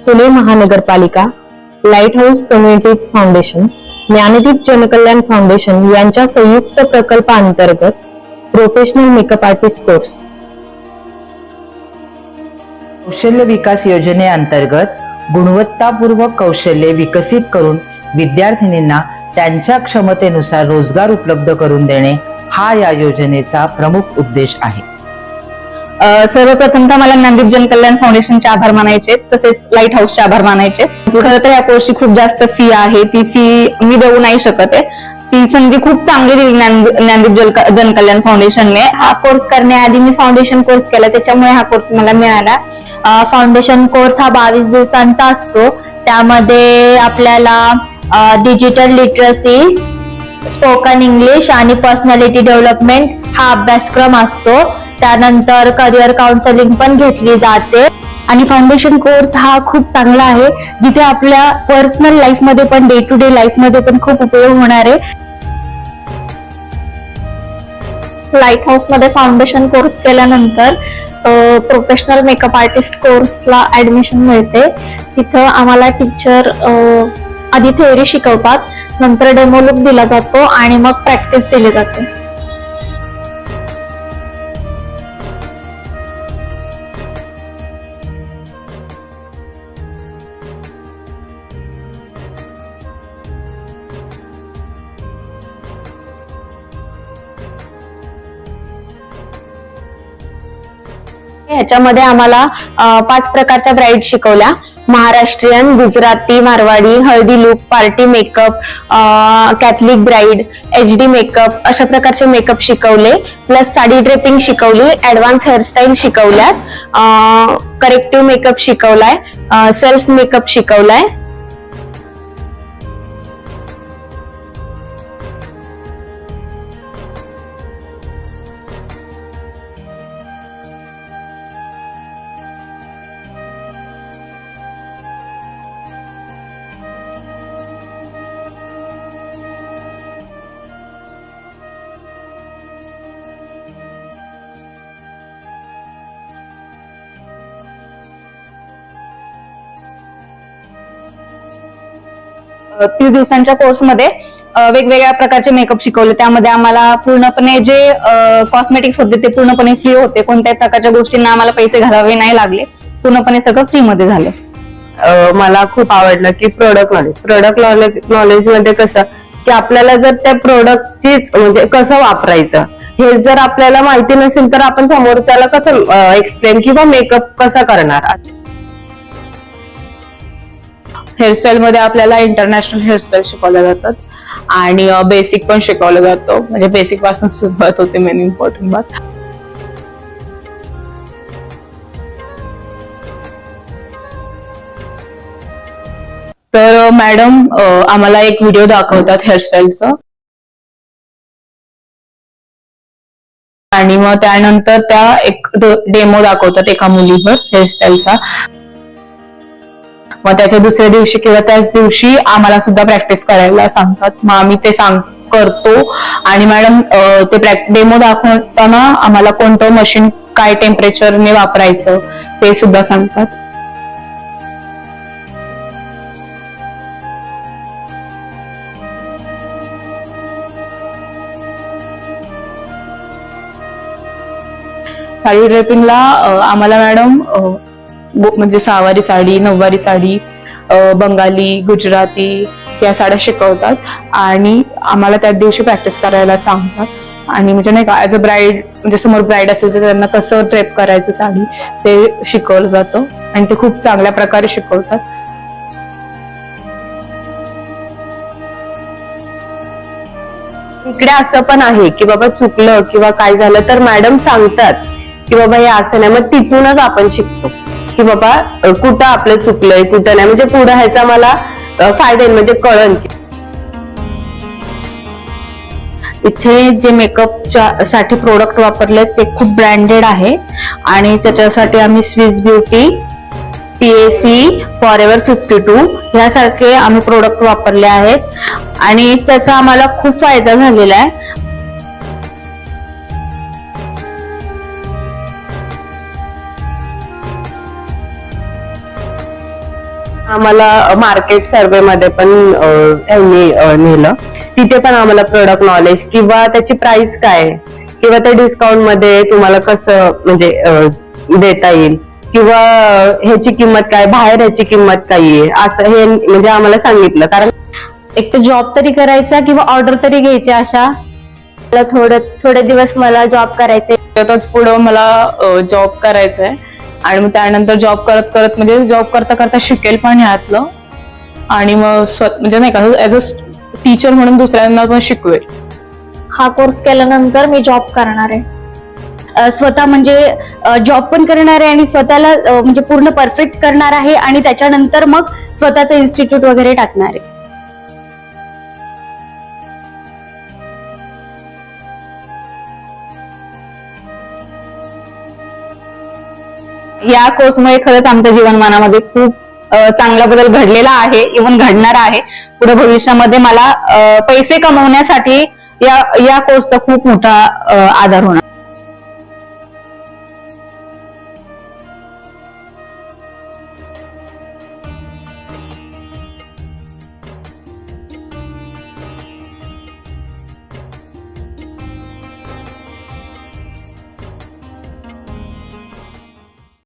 पुणे महानगरपालिका, light house communities foundation, Gyandeep Jankalyan foundation यांच्या संयुक्त प्रकल्पांतर्गत प्रोफेशनल मेकअप आर्टिस्ट कोर्स. कौशल्य विकास योजनेअंतर्गत गुणवत्तापूर्वक कौशल्ये विकसित करून विद्यार्थिनींना त्यांच्या क्षमतेनुसार रोजगार उपलब्ध करून देणे हा या योजनेचा प्रमुख उद्देश आहे. सर्वप्रथम तर मला ज्ञानदीप जनकल्याण फाउंडेशनचे आभार मानायचे, तसेच लाईट हाऊसचे आभार मानायचे. खरं तर या कोर्सची खूप जास्त फी आहे, ती फी मी देऊ नाही शकत आहे. ती संधी खूप चांगली दिली ज्ञानदीप जनकल्याण फाउंडेशनने. हा कोर्स करण्याआधी मी फाउंडेशन कोर्स केला, त्याच्यामुळे हा कोर्स मला मिळाला. फाउंडेशन कोर्स हा 22 दिवसांचा असतो. त्यामध्ये आपल्याला डिजिटल लिटरसी, स्पोकन इंग्लिश आणि पर्सनॅलिटी डेव्हलपमेंट हा अभ्यासक्रम असतो. त्यानंतर करिअर काउन्सिलिंग पण घेतली जाते. आणि फाउंडेशन कोर्स हा खूप चांगला आहे, जिथे आपल्या पर्सनल लाईफ मध्ये पण, डे टू डे लाईफ मध्ये पण खूप उपयोग होणार आहे. लाईट हाऊस मध्ये फाउंडेशन कोर्स केल्यानंतर प्रोफेशनल मेकअप आर्टिस्ट कोर्सला ऍडमिशन मिळते. तिथं आम्हाला टीचर आधी थेअरी शिकवतात, नंतर डेमो लुक दिला जातो आणि मग प्रॅक्टिस दिली जाते. ह्याच्यामध्ये आम्हाला 5 प्रकारच्या ब्राईड शिकवल्या. Maharashtrian, Gujarati, Marwari, haldi look, party makeup, Catholic bride, HD makeup अशा प्रकारचे मेकअप शिकवले. प्लस साडी ड्रेपिंग शिकवली, ऍडव्हान्स हेअरस्टाईल शिकवल्यात, करेक्टिव्ह मेकअप शिकवलाय, सेल्फ मेकअप शिकवलाय. तीस दिवसांच्या कोर्समध्ये वेगवेगळ्या प्रकारचे मेकअप शिकवले. त्यामध्ये आम्हाला पूर्णपणे जे कॉस्मेटिक्स होते ते पूर्णपणे फ्री होते. कोणत्याही प्रकारच्या गोष्टींना आम्हाला पैसे घालावे नाही लागले. पूर्णपणे सगळं फ्री मध्ये झालं. मला खूप आवडलं की प्रोडक्ट नॉलेज मध्ये कसं की आपल्याला जर त्या प्रोडक्टचीच म्हणजे कसं वापरायचं हे जर आपल्याला माहिती नसेल तर आपण समोरच्याला कसं एक्सप्लेन किंवा मेकअप कसा करणार. हेअरस्टाईल मध्ये आपल्याला इंटरनॅशनल हेअरस्टाईल शिकवल्या जातात आणि बेसिक पण शिकवलं जातं. म्हणजे बेसिक पासून सुरुवात होते. मेन इम्पॉर्टंट बात. तर मॅडम आम्हाला एक व्हिडिओ दाखवतात हेअरस्टाईलचं आणि मग त्यानंतर त्या एक डेमो दाखवतात एका मुलीवर हेअरस्टाईलचा. मग त्याच्या दुसऱ्या दिवशी किंवा त्याच दिवशी आम्हाला सुद्धा प्रॅक्टिस करायला सांगतात. मग आम्ही ते करतो आणि मॅडम ते डेमो दाखवताना आम्हाला कोणतं मशीन काय टेम्परेचरने वापरायचं ते सुद्धा सांगतात. साडी ड्रेपिंगला आम्हाला मॅडम म्हणजे सहावारी साडी, नऊवारी साडी, बंगाली, गुजराती या साड्या शिकवतात आणि आम्हाला त्या दिवशी प्रॅक्टिस करायला सांगतात. आणि म्हणजे नाही का ऍज अ ब्राईड म्हणजे समोर ब्राईड असेल तर त्यांना कसं ड्रेप करायचं साडी ते शिकवलं जातं आणि ते खूप चांगल्या प्रकारे शिकवतात. इकडे असं पण आहे की बाबा चुकलं किंवा काय झालं तर मॅडम सांगतात की बाबा हे असं नाही. मग तिथूनच आपण शिकतो की बाबा कुठं आपलं चुकलंय कुठं नाही. म्हणजे पुढे ह्याचा मला फायदा म्हणजे कळण. इथे जे मेकअपच्या साठी प्रोडक्ट वापरले ते खूप ब्रँडेड आहे आणि त्याच्यासाठी आम्ही स्विस ब्युटी, PAC, फॉरएव्हर 52 यासारखे आम्ही प्रोडक्ट वापरले आहेत आणि त्याचा आम्हाला खूप फायदा झालेला आहे. आम्हाला मार्केट सर्वे मध्ये पण त्यांनी नेलं. तिथे पण आम्हाला प्रोडक्ट नॉलेज किंवा त्याची प्राइस काय किंवा त्या डिस्काउंट मध्ये तुम्हाला कसं म्हणजे देता येईल किंवा ह्याची किंमत काय, बाहेर ह्याची किंमत काय आहे, असं हे म्हणजे आम्हाला सांगितलं. कारण एक तर जॉब तरी करायचा किंवा ऑर्डर तरी घ्यायची, अशा थोडे दिवस मला जॉब करायचे. त्यातच पुढं मला जॉब करायचा आहे आणि मग त्यानंतर जॉब करत करत म्हणजे जॉब करता करता शिकेल पण यातलं आणि मग म्हणजे नाही का ऍज अ टीचर म्हणून दुसऱ्यांना पण शिकवेल. हा कोर्स केल्यानंतर मी जॉब करणार आहे. स्वतः म्हणजे जॉब पण करणार आहे आणि स्वतःला म्हणजे पूर्ण परफेक्ट करणार आहे आणि त्याच्यानंतर मग स्वतःचं इन्स्टिट्यूट वगैरे टाकणार आहे. या कोर्समुळे खरंच आमच्या जीवनमानामध्ये खूप चांगला बदल घडलेला आहे, इव्हन घडणार आहे. पुढे भविष्यामध्ये मला पैसे कमवण्यासाठी या कोर्सचा खूप मोठा आधार होणार.